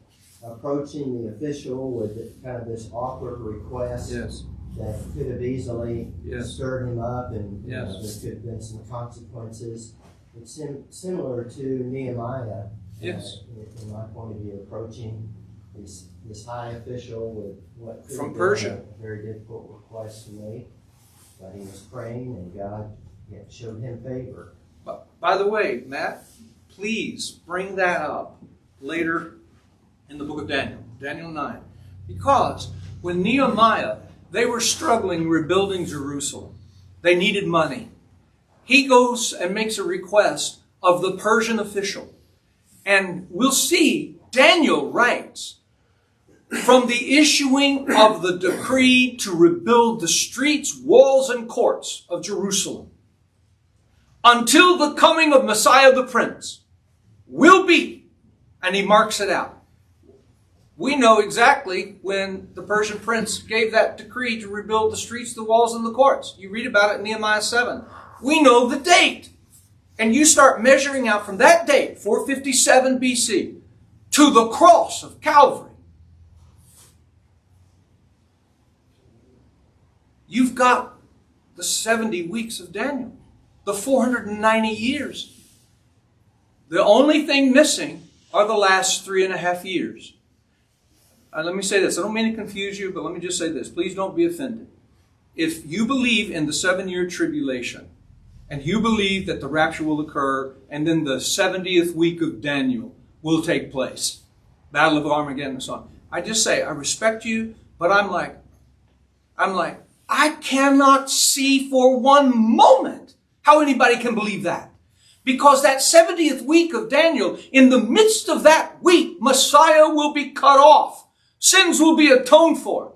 approaching the official with kind of this awkward request Yes. that could have easily Yes. stirred him up, and Yes. there could have been some consequences. It's similar to Nehemiah, Yes. in my point of view, approaching this high official with what could From have been Persia. a very difficult request to make. But he was praying, and God showed him favor. But, by the way, Matt, please bring that up later in the book of Daniel, Daniel 9. Because when Nehemiah, they were struggling rebuilding Jerusalem. They needed money. He goes and makes a request of the Persian official. And we'll see, Daniel writes, from the issuing of the decree to rebuild the streets, walls, and courts of Jerusalem, until the coming of Messiah the Prince, will be, and he marks it out. We know exactly when the Persian prince gave that decree to rebuild the streets, the walls, and the courts. You read about it in Nehemiah 7. We know the date. And you start measuring out from that date, 457 BC, to the cross of Calvary. You've got the 70 weeks of Daniel, the 490 years. The only thing missing are the last 3.5 years. Let me say this. I don't mean to confuse you, but let me just say this. Please don't be offended. If you believe in the 7-year tribulation, and you believe that the rapture will occur, and then the 70th week of Daniel will take place, Battle of Armageddon and so on, I just say, I respect you, but I'm like, I cannot see for one moment how anybody can believe that. Because that 70th week of Daniel, in the midst of that week, Messiah will be cut off. Sins will be atoned for.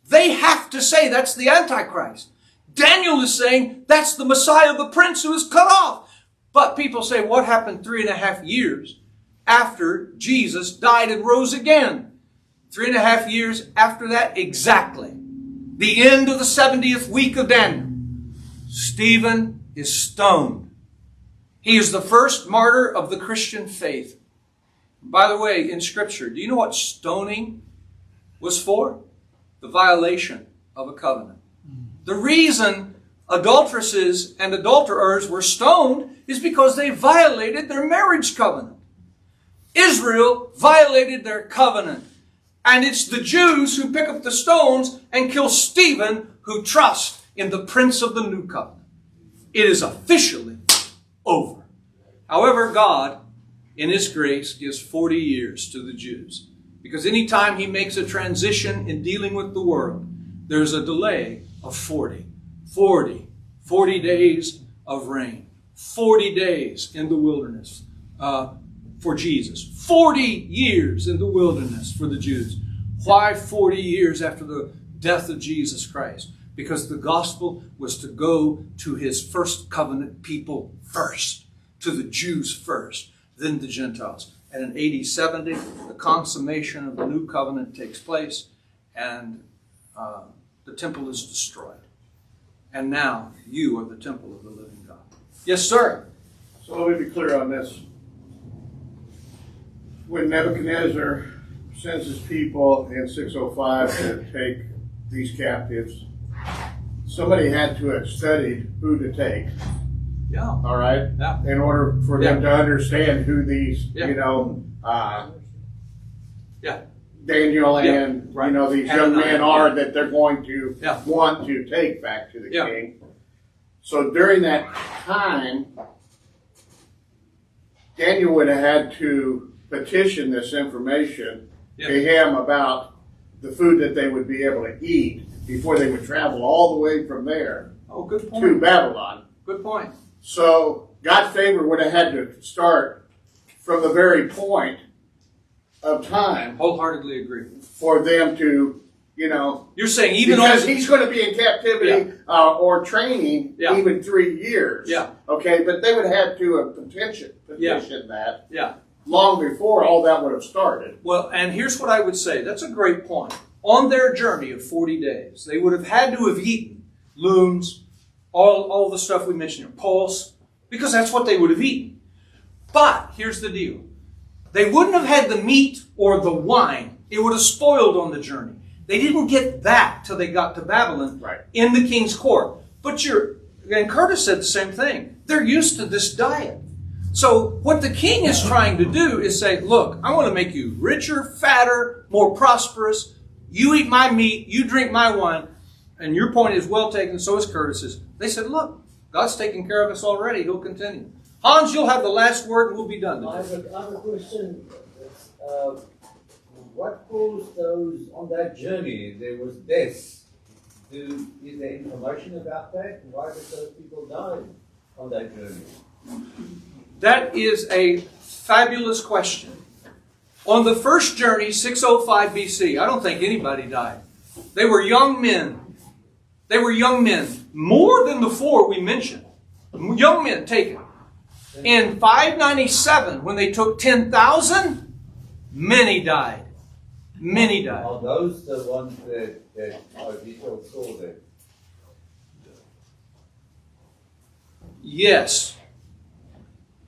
They have to say that's the Antichrist. Daniel is saying that's the Messiah, the Prince who is cut off. But people say, what happened 3.5 years after Jesus died and rose again? 3.5 years after that, exactly. The end of the 70th week of Daniel. Stephen is stoned He is the first martyr of the Christian faith. By the way, in Scripture, do you know what stoning was for? The violation of a covenant. The reason adulteresses and adulterers were stoned is because they violated their marriage covenant. Israel violated their covenant. And it's the Jews who pick up the stones and kill Stephen, who trusts in the Prince of the New Covenant. It is officially over. However, God, in His grace, gives 40 years to the Jews. Because anytime He makes a transition in dealing with the world, there's a delay of 40 days of rain. 40 days in the wilderness for Jesus. 40 years in the wilderness for the Jews. Why 40 years after the death of Jesus Christ? Because the gospel was to go to His first covenant people first, to the Jews first, then the Gentiles. And in AD 70, the consummation of the new covenant takes place, and the temple is destroyed. And now you are the temple of the living God. Yes, sir. So let me be clear on this. When Nebuchadnezzar sends his people in 605 to take these captives, somebody had to have studied who to take. Yeah. All right? Yeah. In order for them to understand who these, Yeah. Daniel Yeah. and, Right. These And young men are yeah. that they're going to Yeah. want to take back to the Yeah. king. So during that time, Daniel would have had to petition this information Yeah. to him about the food that they would be able to eat before they would travel all the way from there Oh, good to point. Babylon. Good point. So God's favor would have had to start from the very point of time Wholeheartedly agree. for them to, You're saying even because on he's going to be in captivity or training Yeah. even 3 years. Yeah. Okay, but they would have to have petition that Yeah. long before all that would have started. Well, and here's what I would say. That's a great point. On their journey of 40 days, they would have had to have eaten loons, all the stuff we mentioned here, pulse, because that's what they would have eaten. But here's the deal. They wouldn't have had the meat or the wine. It would have spoiled on the journey. They didn't get that till they got to Babylon in the king's court. But and Curtis said the same thing. They're used to this diet. So what the king is trying to do is say, look, I want to make you richer, fatter, more prosperous. You eat my meat, you drink my wine. And your point is well taken, so is Curtis's. They said, look, God's taking care of us already. He'll continue. Hans, you'll have the last word and we'll be done I today. have a question. What caused those on that journey? There was death. Is there information about that? Why did those people die on that journey? That is a fabulous question. On the first journey, 605 BC, I don't think anybody died. They were young men. They were young men. More than the 4 we mentioned. Young men taken. In 597, when they took 10,000, many died. Many died. Are those the ones that Ezekiel saw there? Yes.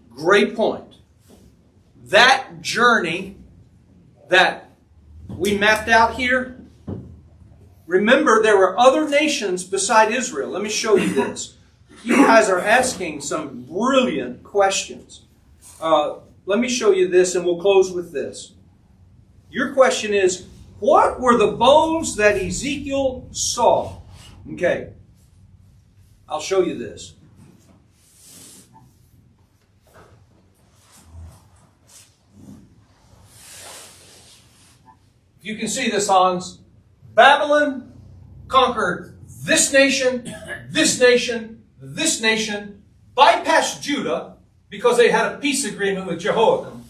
Great point. That journey that we mapped out here, remember there were other nations beside Israel. Let me show you this. You guys are asking some brilliant questions. Let me show you this and we'll close with this. Your question is, what were the bones that Ezekiel saw? Okay. I'll show you this. You can see this, Hans. Babylon conquered this nation, this nation, this nation, bypassed Judah because they had a peace agreement with Jehoiakim.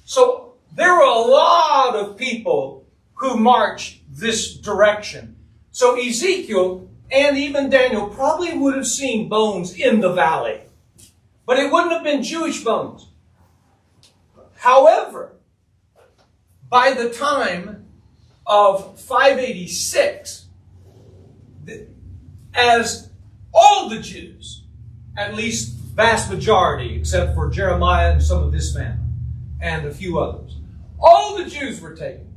So there were a lot of people who marched this direction. So Ezekiel and even Daniel probably would have seen bones in the valley. But it wouldn't have been Jewish bones. However, by the time of 586, as all the Jews, at least vast majority, except for Jeremiah and some of his family, and a few others. All the Jews were taken.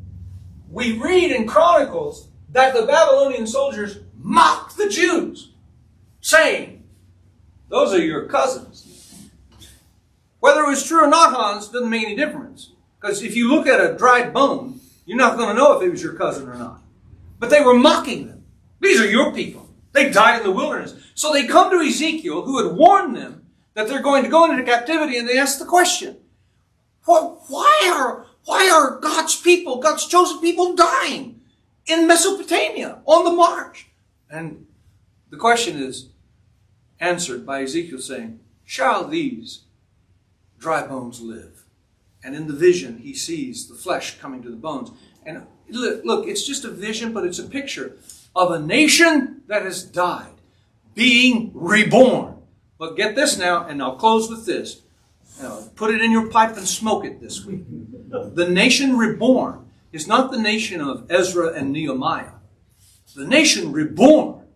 We read in Chronicles that the Babylonian soldiers mocked the Jews, saying, "Those are your cousins." Whether it was true or not, Hans, doesn't make any difference. Because if you look at a dried bone, you're not going to know if it was your cousin or not. But they were mocking them. These are your people. They died in the wilderness. So they come to Ezekiel, who had warned them that they're going to go into captivity, and they ask the question, why are God's people, God's chosen people, dying in Mesopotamia on the march? And the question is answered by Ezekiel saying, "Shall these dry bones live?" And in the vision, he sees the flesh coming to the bones. And look, it's just a vision, but it's a picture of a nation that has died, being reborn. But get this now, and I'll close with this. Put it in your pipe and smoke it this week. The nation reborn is not the nation of Ezra and Nehemiah. The nation reborn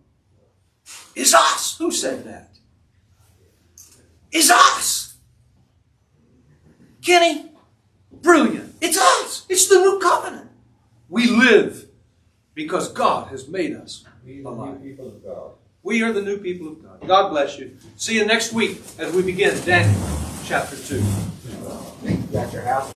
is us. Who said that? Is us. Kenny, brilliant. It's us. It's the new covenant. We live because God has made us alive. People of God. We are the new people of God. God bless you. See you next week as we begin Daniel chapter 2. Got your house.